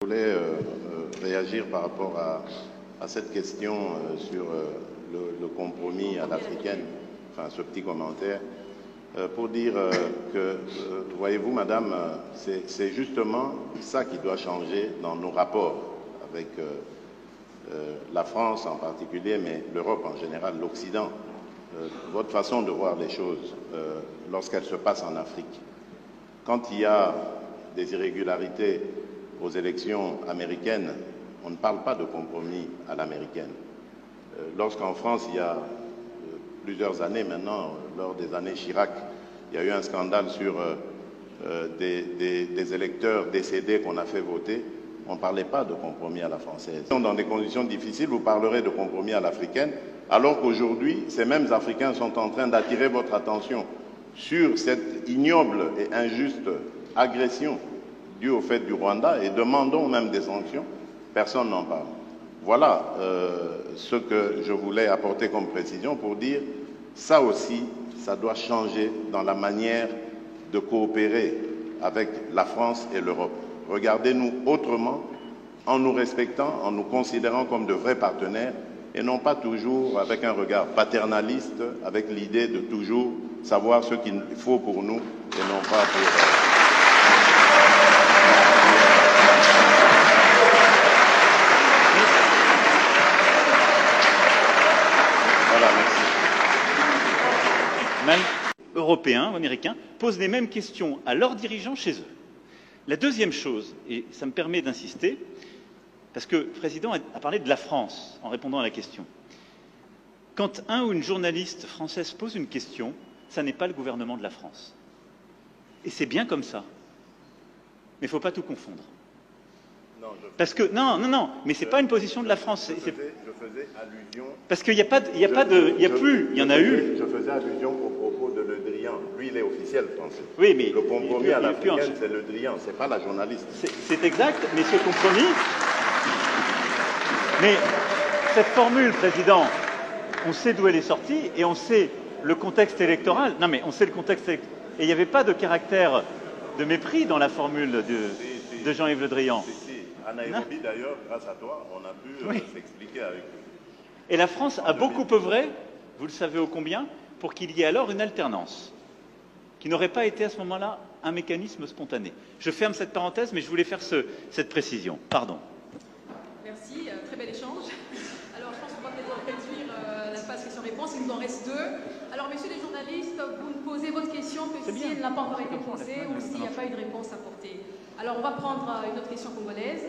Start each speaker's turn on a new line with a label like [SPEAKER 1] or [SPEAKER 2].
[SPEAKER 1] Je voulais réagir par rapport à cette question sur le compromis à l'africaine, enfin ce petit commentaire, pour dire que, voyez-vous madame, c'est justement ça qui doit changer dans nos rapports avec la France en particulier, mais l'Europe en général, l'Occident. Votre façon de voir les choses lorsqu'elles se passent en Afrique. Quand il y a des irrégularités aux élections américaines, on ne parle pas de compromis à l'américaine. Lorsqu'en France, il y a plusieurs années maintenant, lors des années Chirac, il y a eu un scandale sur des électeurs décédés qu'on a fait voter, on ne parlait pas de compromis à la française. Dans des conditions difficiles, vous parlerez de compromis à l'africaine, alors qu'aujourd'hui, ces mêmes Africains sont en train d'attirer votre attention sur cette ignoble et injuste agression due au fait du Rwanda et demandons même des sanctions. Personne n'en parle. Voilà ce que je voulais apporter comme précision pour dire ça aussi, ça doit changer dans la manière de coopérer avec la France et l'Europe. Regardez-nous autrement, en nous respectant, en nous considérant comme de vrais partenaires et non pas toujours avec un regard paternaliste, avec l'idée de toujours savoir ce qu'il faut pour nous et non pas pour... Voilà, merci.
[SPEAKER 2] Même européens ou américains posent les mêmes questions à leurs dirigeants chez eux. La deuxième chose, et ça me permet d'insister, parce que le président a parlé de la France en répondant à la question. Quand un ou une journaliste française pose une question, ça n'est pas le gouvernement de la France. Et c'est bien comme ça. Mais il ne faut pas tout confondre.
[SPEAKER 1] Non,
[SPEAKER 2] parce que non, mais c'est pas une position de la France.
[SPEAKER 1] Je faisais allusion.
[SPEAKER 2] Parce qu'il n'y a pas de, il y en a eu.
[SPEAKER 1] Je faisais allusion au propos de Le Drian. Lui, il est officiel français.
[SPEAKER 2] Oui, mais
[SPEAKER 1] le compromis à l'africaine, c'est Le Drian, c'est pas la journaliste.
[SPEAKER 2] C'est exact, mais ce compromis. Mais cette formule, président, on sait d'où elle est sortie et on sait le contexte électoral. Non, mais on sait le contexte électoral. Et il n'y avait pas de caractère de mépris dans la formule de Jean-Yves Le Drian.
[SPEAKER 1] Si. À Nairobi, d'ailleurs, grâce à toi, on a pu s'expliquer avec lui.
[SPEAKER 2] Et la France a beaucoup œuvré, vous le savez ô combien, pour qu'il y ait alors une alternance, qui n'aurait pas été à ce moment-là un mécanisme spontané. Je ferme cette parenthèse, mais je voulais faire cette précision. Pardon.
[SPEAKER 3] Merci, très bel échange. Alors, je pense qu'on va peut-être réduire la phase question-réponse. Il nous en reste 2. Alors, messieurs les journalistes, vous me posez votre question que si elle n'a pas encore été posée ou s'il n'y a pas eu de réponse apportée. Alors, on va prendre une autre question congolaise.